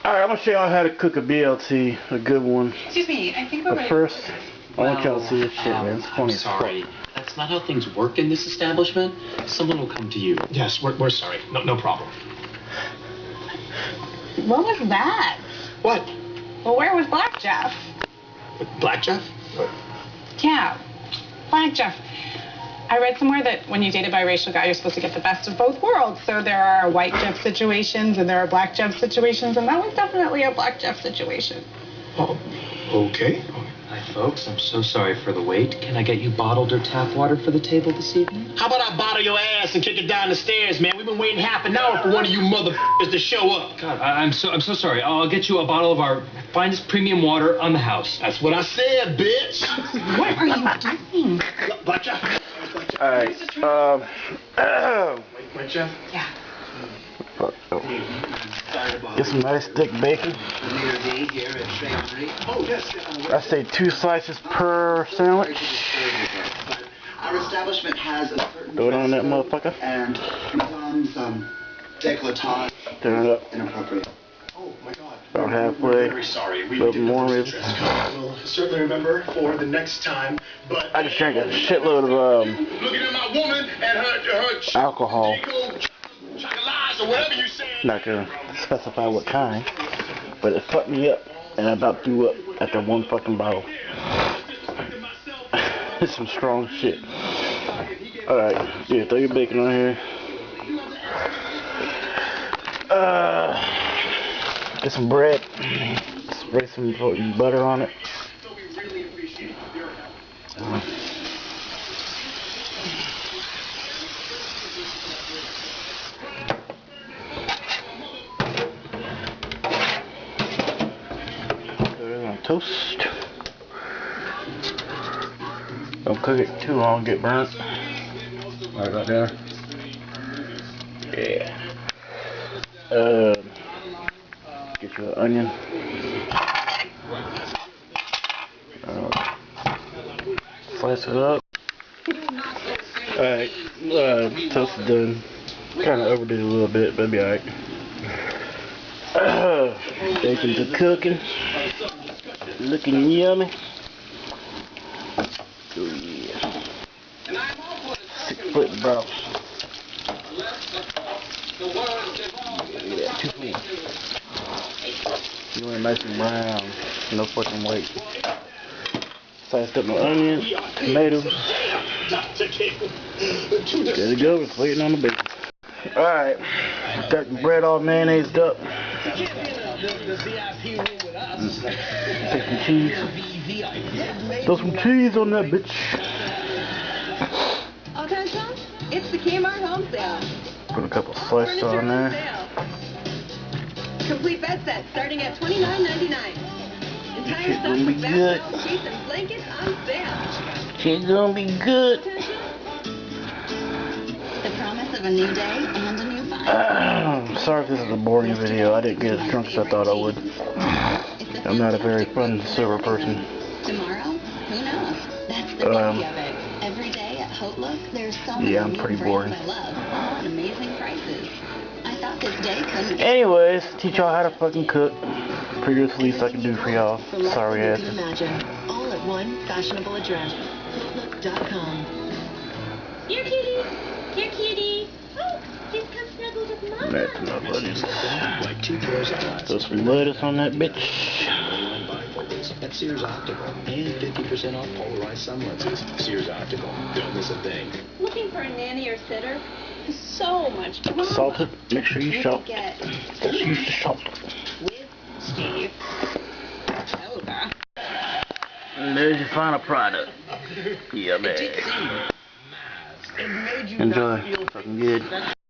Alright, I'm gonna show y'all how to cook a BLT, a good one. Excuse me, I think we're But first, I want y'all to see this shit, man. It's funny I'm sorry. That's not how things work in this establishment. Someone will come to you. Yes, we're sorry. No problem. What was that? What? Well, where was Black Jeff? Black Jeff? Yeah, Black Jeff. I read somewhere that when you date a biracial guy, you're supposed to get the best of both worlds. So there are white Jeff situations and there are Black Jeff situations, and that was definitely a Black Jeff situation. Oh, okay. Hi, folks. I'm so sorry for the wait. Can I get you bottled or tap water for the table this evening? How about I bottle your ass and kick it down the stairs, man? We've been waiting half an hour for one of you motherfuckers to show up. God, I'm so sorry. I'll get you a bottle of our finest premium water on the house. That's what I said, bitch. What are you doing? Black Jeff. Alright, Black Jeff? Yeah. Get some nice thick bacon. Oh, yes. I say 2 slices per sandwich. Our establishment has a certain Throw it on that motherfucker. and becomes décolletage Turn it up. inappropriate. Oh, my God. About halfway. Very sorry. We Little didn't more, post the maybe. dress code. We'll certainly remember for the next time, but... I just drank a shitload of Looking at my woman and her alcohol. Chocolate or whatever you said. Not gonna specify what kind, but it fucked me up, and I about threw up after one fucking bottle. It's some strong shit. Alright, yeah, throw your bacon on here. Get some bread. Spray some butter on it. Put it on toast. Don't cook it too long, get burnt. Right about there. Yeah. Get you an onion. Slice it up. Alright, toast is done. Kinda overdid it a little bit, but it'll be alright. Bacon's a cooking. Looking yummy. Oh yeah. 6-foot broth. Yeah, 2 feet. You want it nice and brown. No fucking white. Sliced up my onions, tomatoes. Good to go. It's waiting on the bacon. Alright. Got the bread all mayonnaised up. Take some cheese. Throw some cheese on that bitch. Attention, it's the Kmart home sale. Put a couple slices on there. Complete bed set starting at $29.99. Entire Shit stock gonna be with good. bath towels, sheets, and blankets on sale. Shit gonna be good. Attention. The promise of a new day and a new vibe. Sorry if this is a boring video. I didn't get as drunk as I thought I would. I'm not a very fun sober person. Tomorrow, who knows? That's the beauty of it. Every day at Outlook, there's so many I'm new pretty brands boring. I love, all at amazing prices. I thought this day couldn't get Anyways, teach y'all how to fucking cook. Figure it's the least I can do for y'all. Sorry ass. Imagine, all at one fashionable address. Outlook.com. Here, kitty. Here, kitty. Oh, please come snuggle with mama. That's my buddies. Like 2 pairs of glasses. Throw some lettuce on that bitch. At Sears Optical, and 50% off polarized sun lenses. Sears Optical, don't miss a thing. Looking for a nanny or sitter? So much drama. Salt it. Make sure you salt. Get Just use the salt. with Steve. Over. And there's your final product. Yeah, man. Enjoy. Fucking good.